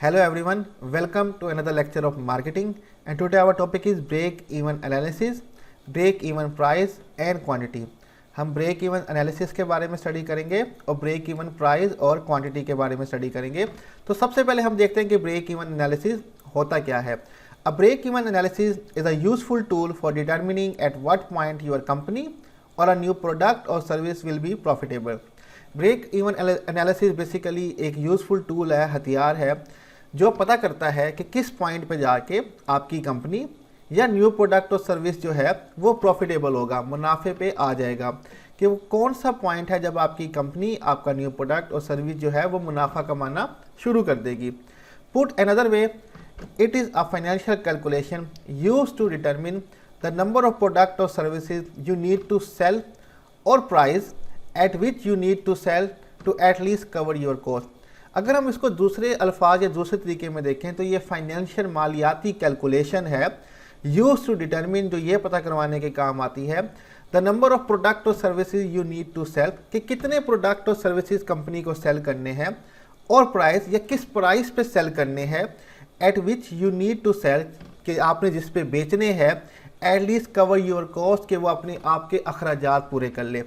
Hello everyone, welcome to another lecture of marketing, and today our topic is break even analysis, break even price and quantity. हम break even analysis के बारे में study करेंगे और break even price और quantity के बारे में स्टडी करेंगे। तो सबसे पहले हम देखते हैं कि ब्रेक इवन एनालिसिस होता क्या है। A break even analysis is a useful tool for determining at what point your company or a new product or service will be profitable. Break even analysis basically एक useful tool है, हथियार है, जो पता करता है कि किस पॉइंट पे जाके आपकी कंपनी या न्यू प्रोडक्ट और सर्विस जो है वो प्रॉफिटेबल होगा, मुनाफे पे आ जाएगा। कि वो कौन सा पॉइंट है जब आपकी कंपनी, आपका न्यू प्रोडक्ट और सर्विस जो है वो मुनाफा कमाना शुरू कर देगी। Put another way, it is a financial calculation use to determine the number of product और services you need to sell और price at which you need to sell to at least cover your cost. अगर हम इसको दूसरे अल्फाज या दूसरे तरीके में देखें तो ये फाइनेंशियल मालियाती कैलकुलेशन है यूज टू डिटरमिन, जो ये पता करवाने के काम आती है द नंबर ऑफ प्रोडक्ट और services you need to sell, कि कितने प्रोडक्ट और सर्विसेज कंपनी को सेल करने हैं, और प्राइस या किस प्राइस पे सेल करने हैं, at which you need to sell, कि आपने जिस पे बेचने हैं, at least cover your cost, कि वो अपने आपके अखराजात पूरे कर ले।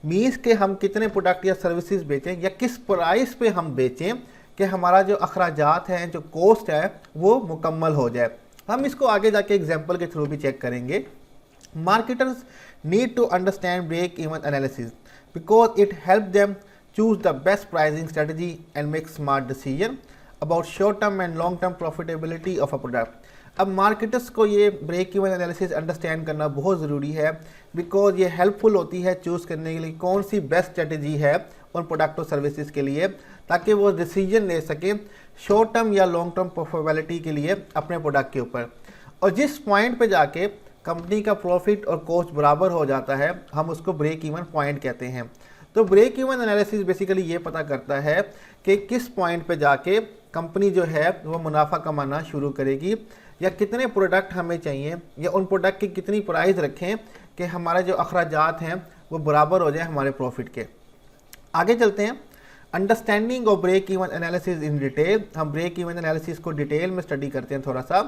मीन्स के हम कितने प्रोडक्ट या सर्विसेज बेचें या किस प्राइस पे हम बेचें कि हमारा जो अखराजात हैं, जो कॉस्ट है, वो मुकम्मल हो जाए। हम इसको आगे जाके एग्जांपल के थ्रू भी चेक करेंगे। Marketers need to understand break even analysis because it help them choose the best pricing strategy and make smart decision about short term and long term profitability of a product. अब marketers को ये break even analysis understand करना बहुत ज़रूरी है, because ये helpful होती है चूज़ करने के लिए कौन सी बेस्ट स्ट्रेटजी है उन प्रोडक्ट और सर्विसेज के लिए, ताकि वो डिसीजन ले सकें शॉर्ट टर्म या लॉन्ग टर्म प्रॉफिटेबिलिटी के लिए अपने प्रोडक्ट के ऊपर। और जिस पॉइंट पे जाके कंपनी का प्रॉफिट और कॉस्ट बराबर हो जाता है, हम उसको ब्रेक इवन पॉइंट कहते हैं। तो ब्रेक इवन एनालिसिस बेसिकली ये पता करता है कि किस पॉइंट पे जाके कंपनी जो है वो मुनाफा कमाना शुरू करेगी, या कितने प्रोडक्ट हमें चाहिए, या उन प्रोडक्ट की कितनी प्राइस रखें कि हमारा जो अखराजात हैं वो बराबर हो जाए हमारे प्रॉफिट के। आगे चलते हैं, understanding of break even analysis in detail. हम ब्रेक इवन एनालिसिस को डिटेल में स्टडी करते हैं थोड़ा सा।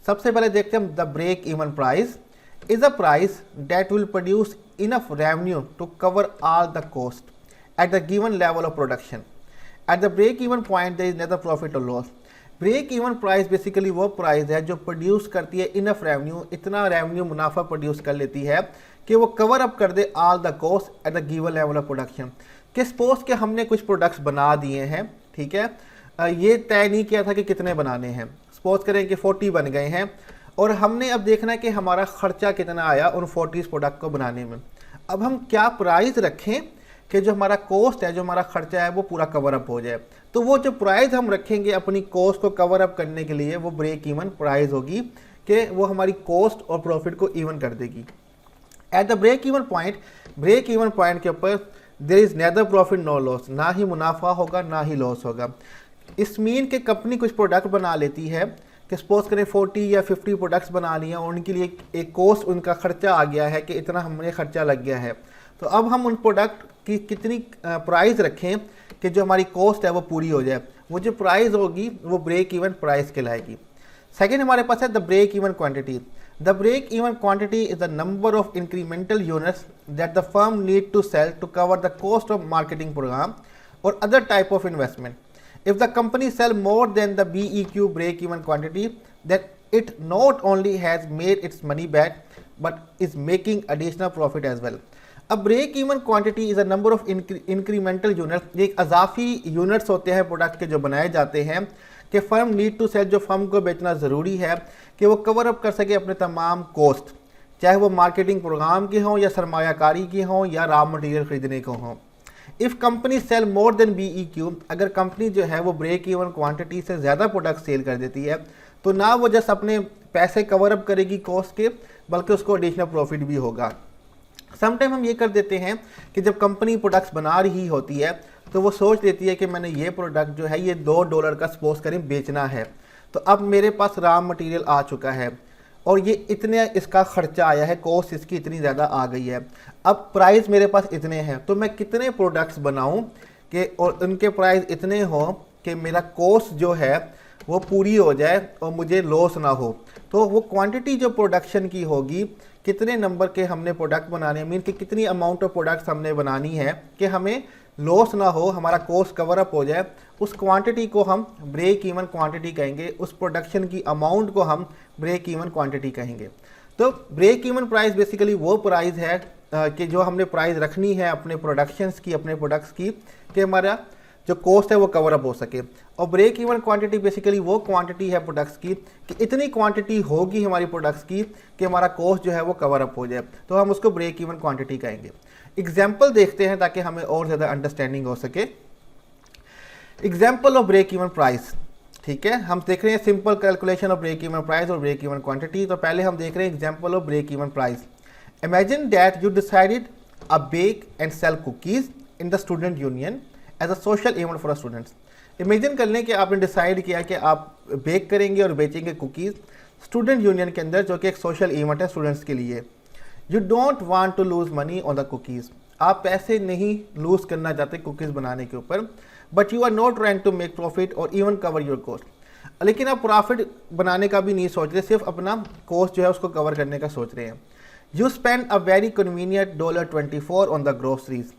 सबसे पहले देखते हैं the break even price is a price that will produce enough revenue to cover all the cost at the given level of production. At the break even point there is neither profit और loss. Break even price basically वो price है जो produce करती है enough revenue, इतना revenue मुनाफा produce कर लेती है कि वो कवर अप कर they all the cost at the given level of production. कि सपोज के हमने कुछ प्रोडक्ट्स बना दिए हैं, ठीक है, ये तय नहीं किया था कि कितने बनाने हैं, सपोज करें कि 40 बन गए हैं, और हमने अब देखना है कि हमारा खर्चा कितना आया उन 40 प्रोडक्ट को बनाने में। अब हम क्या प्राइस रखें कि जो हमारा कॉस्ट है, जो हमारा खर्चा है, वो पूरा कवर अप हो जाए। तो वो जो प्राइस हम रखेंगे अपनी कॉस्ट को कवर अप करने के लिए, वो ब्रेक इवन प्राइस होगी, कि वो हमारी कॉस्ट और प्रॉफिट को इवन कर देगी। At the break even point, break even point के ऊपर there is neither profit no loss, ना ही मुनाफा होगा ना ही लॉस होगा। इस मीन के कंपनी कुछ प्रोडक्ट बना लेती है कि सपोज करें 40 या 50 प्रोडक्ट्स बना लिए, और उनके लिए एक कॉस्ट, उनका खर्चा आ गया है कि इतना हमें खर्चा लग गया है। तो अब हम उन प्रोडक्ट की कितनी प्राइस रखें कि जो हमारी कॉस्ट है वो पूरी हो जाए। वो जो प्राइस होगी वो ब्रेक इवन प्राइस कहलाएगी। सेकेंड हमारे पास है the break even quantity. The break even quantity is the number of incremental units that the firm need to sell to cover the cost of marketing program और other type of investment. If the company sell more than the BEQ break even quantity, then it not only has made its money back but is making additional profit as well. अब break even quantity is a number of incremental units. एक अजाफी units होते हैं product के जो बनाए जाते हैं कि फर्म नीड टू सेल, जो फर्म को बेचना ज़रूरी है कि वो कवर अप कर सके अपने तमाम कॉस्ट, चाहे वो मार्केटिंग प्रोग्राम की हों या सरमायाकारी की हों या रॉ मटेरियल ख़रीदने को हों। If company sell more than BEQ, अगर कंपनी जो है वो ब्रेक इवन क्वांटिटी से ज़्यादा प्रोडक्ट सेल कर देती है, तो ना वो जस्ट अपने पैसे कवर अप करेगी कॉस्ट के, बल्कि उसको एडिशनल प्रॉफिट भी होगा। समटाइम हम ये कर देते हैं कि जब कंपनी प्रोडक्ट्स बना रही होती है तो वो सोच लेती है कि मैंने ये प्रोडक्ट जो है ये $2 का सपोज करें बेचना है, तो अब मेरे पास रॉ मटेरियल आ चुका है और ये इतने इसका खर्चा आया है, कॉस्ट इसकी इतनी ज़्यादा आ गई है, अब प्राइस मेरे पास इतने हैं, तो मैं कितने प्रोडक्ट्स बनाऊं कि और उनके प्राइस इतने हों कि मेरा कॉस्ट जो है वो पूरी हो जाए और मुझे लॉस ना हो। तो वो क्वांटिटी जो प्रोडक्शन की होगी, कितने नंबर के हमने प्रोडक्ट बनाने, मीन कि कितनी अमाउंट ऑफ प्रोडक्ट्स हमने बनानी है कि हमें लॉस ना हो, हमारा कॉस्ट कवर अप हो जाए, उस क्वांटिटी को हम ब्रेक इवन क्वांटिटी कहेंगे। उस प्रोडक्शन की अमाउंट को हम ब्रेक इवन क्वांटिटी कहेंगे। तो ब्रेक इवन प्राइस बेसिकली वो प्राइस है कि जो हमने प्राइस रखनी है अपने प्रोडक्शंस की, अपने प्रोडक्ट्स की, कि हमारा जो कॉस्ट है वो कवर अप हो सके। और ब्रेक इवन क्वांटिटी बेसिकली वो क्वांटिटी है प्रोडक्ट्स की कि इतनी क्वांटिटी होगी हमारी प्रोडक्ट्स की कि हमारा कॉस्ट जो है वो कवर अप हो जाए, तो हम उसको ब्रेक इवन क्वांटिटी कहेंगे। एग्जाम्पल देखते हैं ताकि हमें और ज़्यादा अंडरस्टैंडिंग हो सके। Example of break even price, ठीक है, हम देख रहे हैं simple calculation of break even price और ब्रेक इवन क्वांटिटी। तो पहले हम देख रहे हैं example of break even price. Imagine that you decided a bake and sell cookies in the student union as a social event for students. Imagine कर लें कि आपने डिसाइड किया कि आप बेक करेंगे और बेचेंगे कुकीज़ स्टूडेंट यूनियन के अंदर, जो कि एक सोशल इवेंट है स्टूडेंट्स के लिए। You don't want to lose money on the cookies, आप पैसे नहीं लूज़ करना चाहते कुकीज़ बनाने के ऊपर, but you are not trying to make profit or even cover your cost. लेकिन आप प्रॉफिट बनाने का भी नहीं सोच रहे, सिर्फ अपना कॉस्ट जो है उसको कवर करने का सोच रहे हैं। You spend a very convenient $24 on the groceries,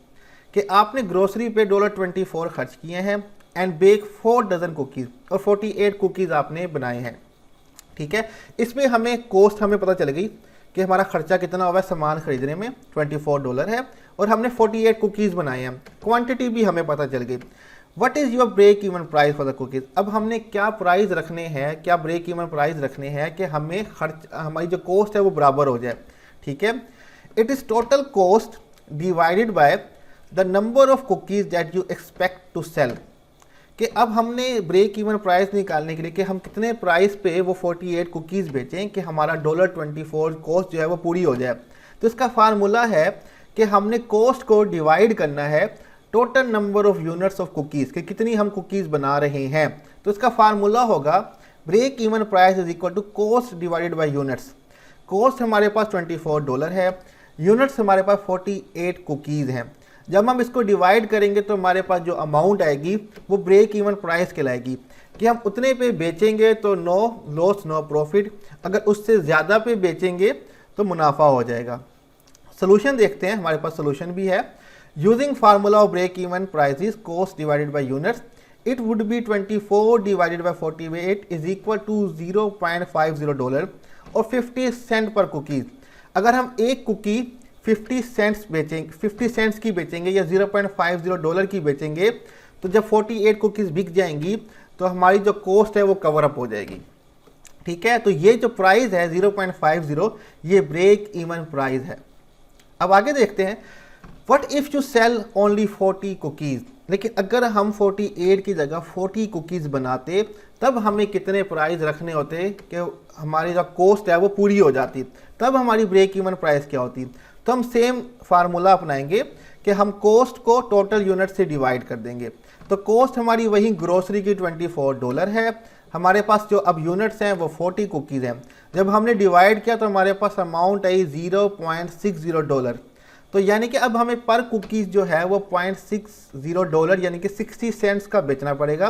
कि आपने ग्रोसरी पे $24 खर्च किए हैं, एंड बेक 4 डजन कुकीज़, और 48 कुकीज़ आपने बनाए हैं, ठीक है। इसमें हमें कॉस्ट हमें पता चल गई कि हमारा खर्चा कितना हुआ है सामान खरीदने में, $24 है, और हमने 48 कुकीज़ बनाए हैं, क्वांटिटी भी हमें पता चल गई। What is your break even price for the cookies. अब हमने क्या प्राइस रखने हैं, क्या ब्रेक इवन प्राइस रखने हैं कि हमें खर्च, हमारी जो कॉस्ट है वो बराबर हो जाए, ठीक है। It is total cost divided by the number of cookies that you expect to sell, कि अब हमने ब्रेक इवन प्राइस निकालने के लिए कि हम कितने प्राइस पे वो 48 कुकीज़ बेचें कि हमारा $24 कॉस्ट जो है वो पूरी हो जाए। तो इसका फार्मूला है कि हमने कॉस्ट को डिवाइड करना है total number of units of cookies, कि कितनी हम कुकीज़ बना रहे हैं। तो इसका फार्मूला होगा break even price is equal to cost divided by units. Cost हमारे पास $24 है, यूनिट्स हमारे पास 48 कुकीज़ हैं। जब हम इसको डिवाइड करेंगे तो हमारे पास जो अमाउंट आएगी वो ब्रेक इवन प्राइस कहलाएगी, कि हम उतने पे बेचेंगे तो नो लॉस नो प्रॉफिट, अगर उससे ज़्यादा पे बेचेंगे तो मुनाफा हो जाएगा। सोल्यूशन देखते हैं, हमारे पास सोल्यूशन भी है। Using formula of break even price is cost divided by units, it would be 24 divided by 48 is equal to $0.50 और 50 सेंट पर कुकीज़। अगर हम एक कुकी 50 सेंट्स बेचेंगे, 50 सेंट्स की बेचेंगे या $0.50 की बेचेंगे, तो जब 48 कुकीज़ बिक जाएंगी तो हमारी जो कॉस्ट है वो कवर अप हो जाएगी, ठीक है। तो ये जो प्राइस है 0.50, ये ब्रेक इवन प्राइस है। अब आगे देखते हैं, what if you sell only 40 cookies. लेकिन अगर हम 48 की जगह 40 कुकीज़ बनाते, तब हमें कितने प्राइस रखने होते कि हमारी जो कॉस्ट है वो पूरी हो जाती, तब हमारी ब्रेक इवन प्राइस क्या होती। तो हम सेम फार्मूला अपनाएंगे कि हम कॉस्ट को टोटल यूनिट से डिवाइड कर देंगे। तो कॉस्ट हमारी वही ग्रोसरी की $24 है, हमारे पास जो अब यूनिट्स हैं वो 40 कुकीज़ हैं। जब हमने डिवाइड किया तो हमारे पास अमाउंट आई $0.60, तो यानी कि अब हमें पर कुकीज़ जो है वो $0.60 यानी कि 60 सेंट्स का बेचना पड़ेगा,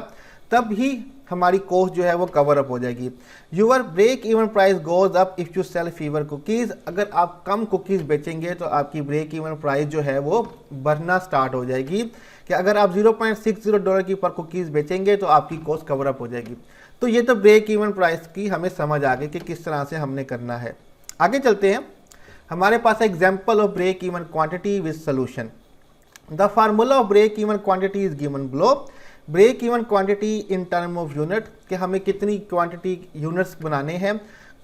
तब ही हमारी कॉस्ट जो है वो कवर अप हो जाएगी। Your break even price goes up if you sell fewer cookies. अगर आप कम कुकीज़ बेचेंगे तो आपकी ब्रेक इवन प्राइस जो है वो बढ़ना स्टार्ट हो जाएगी, कि अगर आप $0.60 की पर कुकीज़ बेचेंगे तो आपकी कॉस्ट कवर अप हो जाएगी। तो ये तो ब्रेक इवन प्राइस की हमें समझ आ गई कि किस तरह से हमने करना है। आगे चलते हैं, हमारे पास example of break even quantity with solution. The formula of break even quantity is given below. Break even quantity in term of unit, कि हमें कितनी क्वांटिटी यूनिट्स बनाने हैं,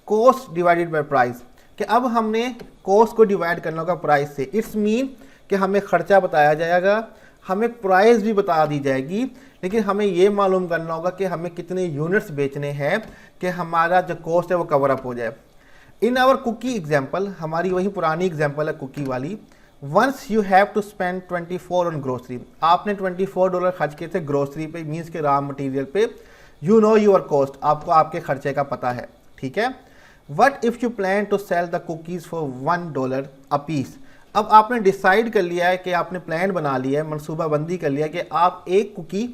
कॉस्ट डिवाइडेड बाय प्राइस, कि अब हमने कॉस्ट को डिवाइड करना होगा प्राइस से। इट्स मीन कि हमें खर्चा बताया जाएगा, हमें प्राइस भी बता दी जाएगी, लेकिन हमें ये मालूम करना होगा कि हमें कितने यूनिट्स बेचने हैं कि हमारा जो कॉस्ट है वो कवर अप हो जाए। इन आवर कुकी एग्जाम्पल, हमारी वही पुरानी एग्जाम्पल है कुकी वाली। Once you have to spend 24 on grocery, आपने $24 खर्च किए थे ग्रोसरी पे, मीन्स के रॉ मटेरियल पे। यू नो यूर कॉस्ट, आपको आपके खर्चे का पता है, ठीक है। What if you plan to sell the cookies for $1 a piece. अब आपने डिसाइड कर लिया है कि आपने प्लान बना लिया है, मनसूबाबंदी कर लिया है कि आप एक कुकी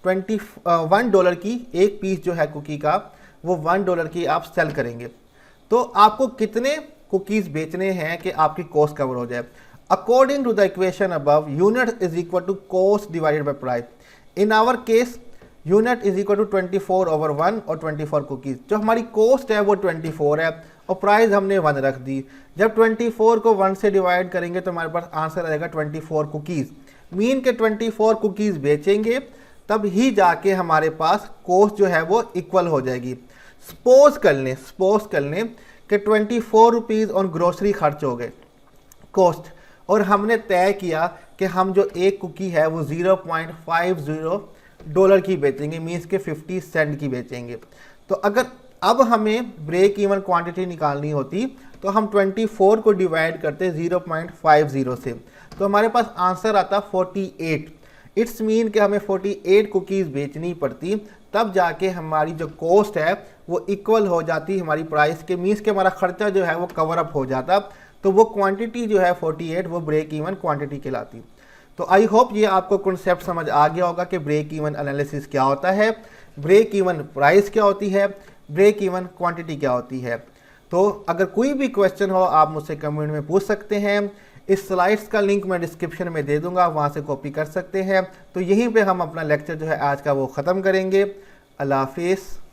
$1 की एक पीस जो है कुकी का वो $1 की आप सेल करेंगे, तो आपको कितने कुकीज़ बेचने हैं कि आपकी कॉस्ट कवर हो जाए। According to the equation above, unit is equal to cost divided by price. In our case unit is equal to 24/1 और 24 कुकीज़। जो हमारी कॉस्ट है वो 24 है और प्राइस हमने 1 रख दी। जब 24 को 1 से डिवाइड करेंगे तो हमारे पास आंसर आएगा 24 कुकीज़। मीन के 24 कुकीज़ बेचेंगे तब ही जाके हमारे पास कॉस्ट जो है वो इक्वल हो जाएगी। सपोज कर लें कि 24 रुपीज़ ऑन ग्रोसरी खर्च हो गए कॉस्ट, और हमने तय किया कि हम जो एक कुकी है वो $0.50 की बेचेंगे, मीन्स के 50 सेंट की बेचेंगे। तो अगर अब हमें ब्रेक इवन क्वांटिटी निकालनी होती तो हम 24 को डिवाइड करते 0.50 से, तो हमारे पास आंसर आता 48। इट्स मीन कि हमें 48 कुकीज़ बेचनी पड़ती, तब जाके हमारी जो कॉस्ट है वो इक्वल हो जाती हमारी प्राइस के, मीन्स के हमारा खर्चा जो है वो कवर अप हो जाता। तो वो क्वांटिटी जो है 48 वो ब्रेक इवन क्वांटिटी कहलाती। तो आई होप ये आपको कॉन्सेप्ट समझ आ गया होगा कि ब्रेक इवन एनालिसिस क्या होता है, ब्रेक इवन प्राइस क्या होती है, ब्रेक इवन क्वांटिटी क्या होती है। तो अगर कोई भी क्वेश्चन हो आप मुझसे कमेंट में पूछ सकते हैं। इस स्लाइड्स का लिंक मैं डिस्क्रिप्शन में दे दूंगा, वहाँ से कॉपी कर सकते हैं। तो यहीं पे हम अपना लेक्चर जो है आज का वो ख़त्म करेंगे। अल्लाह हाफिज़।